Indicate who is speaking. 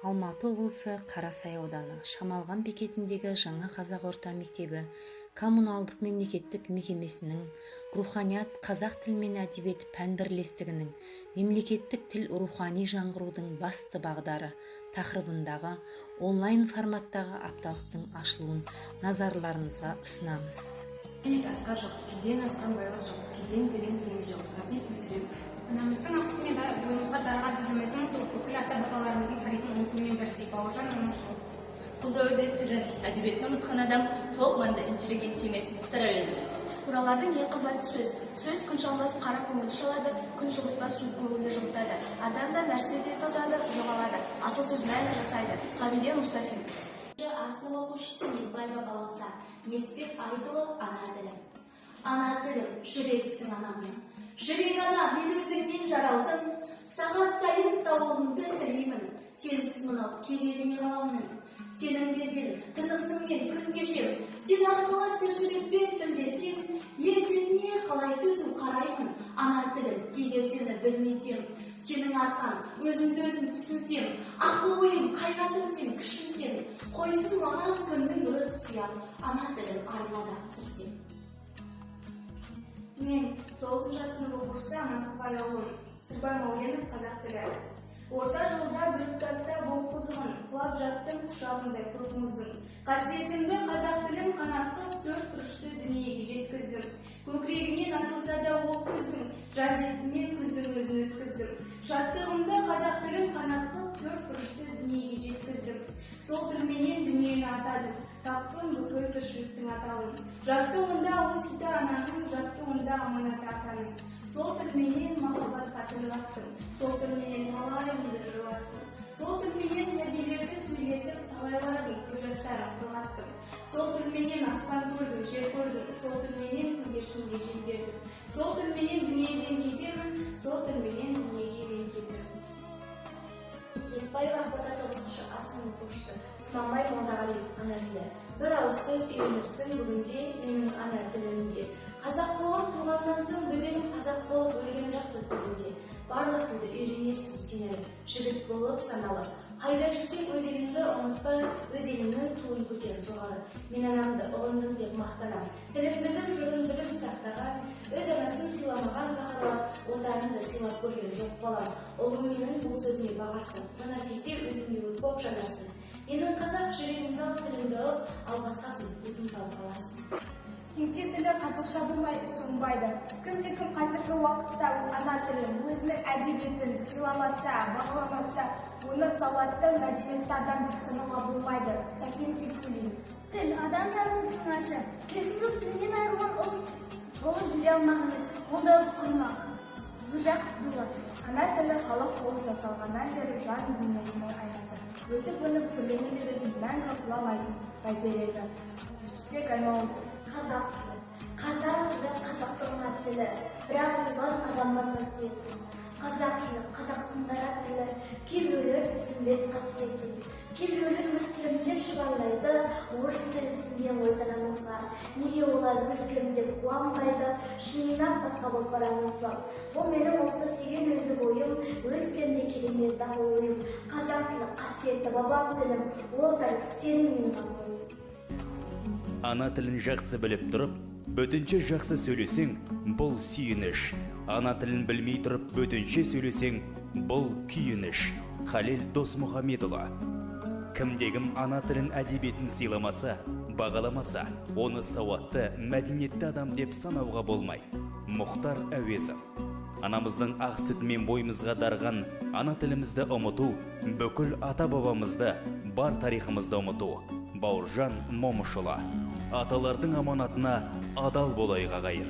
Speaker 1: Алматы облысы Қарасай ауданы Шамалған бекетіндегі жаңа қазақ орта мектебі коммуналдық мемлекеттік мекемесінің руханият қазақ тіл мен әдебиет пән бірлестігінің мемлекеттік тіл рухани жаңғырудың басты бағдары тақырыбындағы онлайн форматтағы апталықтың ашылуын назарларыңызға ұсынамыз.
Speaker 2: Асқар жоқ, тілден асқан байлық жоқ, тілден терең теңіз жоқ. Ғабит Мүсірепов.
Speaker 3: Анамыздың ақтөбе бойымызға дарыған тіліміздің бүкіл ата-бабаларымыздың тарихын ұмытумен бірдей. Бауыржан Момышұлы.
Speaker 4: Құлды тілін, әдебиетін ұмытқан адам толықманды интеллигент емес Мұхтар Әуезов.
Speaker 5: Мұралардың ең қымбаты сөз күн шалмас қара көңілді шалады, күн жылытпас суық көңілді жылытады. Адам да нәрсе де тозады, жоғалады, асыл сөз мәні жасайды. Ғабиден Мұстафин.
Speaker 6: Асының оқушысы Нетбаева баласа, Неспек Айдұлы ана тілім. Ана тілім, жүрексің анамның. Жүрек ана, мен өзіңнен жаралдым. Сағат сайын сауалыңды тілеймін. Сенсіз мынау келеді ғаламның. Сенің берген тынысыңмен күн кешем. Сен арқылы тіршілікпен тілдесем, елдігіне қалай төзу қараймын. Ана тілім, егер сені білмесем, сенің арқан, өзімді өзім түсінсем, ақыл ойым қайнатым сен, күшім сен. Қойсын маған күннің нұры түспей-ақ, ана тілім айнада сүрсем.
Speaker 3: Мен 9 сынып оқушысы Амандықбай ұлым, Сырбай Мауленов қазақ тілі. Орта жолда бүлік таста боп құзғын, құлап жаттым құшағындай көк мұздың. Қасиетімді қазақ тілін қанатқып, 4 бұрышты дүниеге жеткіздім. Көкірегінен атылса да оқ күздің, жаз етімен күздің өзін өткіздім. Шаттығымды қазақ тілін қанатқып, 4 бұрышты дүниеге жеткіздім. Сол тілменен дүниені атадым, таптым бүкіл тіршіліктің атауын. Жатты онда ұлы сүті ананың, жатты онда аманат атаның. Сол тілменен махаббатқа тілаттым, сол тілменен талайымды жырлаттым. Сол тілменен сәбилерді сөйлетіп, талайлардың көз жастарын құрғаттым. Сол тілменен аспан көрдім, жер көрдім, сол тілменен көгершінге жел бердім. Сол тілменен дүниеден кетемін, сол тілменен дүниеге мен келдім.
Speaker 5: Нетбаева Ақтота 9 асының оқушысы, Тұманбай Молдағалиев ана тілі. Бір ауыз сөз үйреніпсің бүгінде менің ана тілімде. Қазақ болып туғаннан соң бөбегім қазақ болып өлген жақсы тілінде. Барлық тілді үйренесің сен, жігіт болып саналы. Қайда жүрсең өз еліңді ұмытпа, өз еліңнің туын көтер жоғары. Мен анамды ұғындым деп мақтанам. Тілін білім, жырын білім сақтаған, өз анасын сыйламаған қағарлап, отанымды сыйлап көрген жоқ балам. Ұлым менің бұл сөзіне бағарсың, жаңа кезде өзіңде өт боп жанарсың. Менің қазақ жүрегімді ал тілімді ұп, ал басқасын өзің тауып аларсың.
Speaker 3: Кеңсе тілі қазақша болмай іс оңбайды. Кім-кім қазіргі уақытта ана тілін, өзінің әдебиетін сыйламаса, бағаламаса, оны сауатты, мәдениетті адам деп санауға болмайды. Сәкен Сейфуллин.
Speaker 7: Тіл адамдардың тыңашы. Тілсіз тілінен айырылған ұл жолы жүре алмағымыз, онда құрмақ. Бұжақ дұлы.
Speaker 5: Ана тілі халық болып жасалғаннан бері жан дүниесіне айнады. Өсіп өніп түрлене беретін мәңгі құламайтын бәйтерегі. Жүсіпбек Аймауытов.
Speaker 6: Қазақ тілі. Қазақ тілі қазақтың ана тілі, бірақ оған адамбас қасиетті. Қазақ тілі қазақтың дара тілі, кейбіреулер түсінбес қасиетін. Кейбіреулер өз тілім деп шұбарлайды, орыс тілі сіңген ғой санамызға. Неге олар өз тілім деп қуанбайды, шынымен басқа болып барамыз ба? Бұл менің ұлтты сүйген өздік ойым, өз тілімде керемет дағыл ойым. Қазақ тілі қасиетті бабам тілім, ол тарих сенің менің ағылым.
Speaker 8: Ана тілін жақсы біліп тұрып, бөтінше жақсы сөйлесең, бұл сүйініш. Ана тілін білмей тұрып, бөтінше сөйлесең, бұл күйініш. Халел Досмұхамедұлы. Кімдегім ана тілін әдебиетін сыйламаса, бағаламаса, оны сауатты, мәдениетті адам деп санауға болмай. Мұхтар Әуезов. Анамыздың ақ сүтімен бойымызға дарған ана тілімізді ұмыту, бүкіл ата-бабамызды, бар тарихымызды ұмыту. Бауыржан Момышұлы. Аталардың аманатына адал болайық ағайын.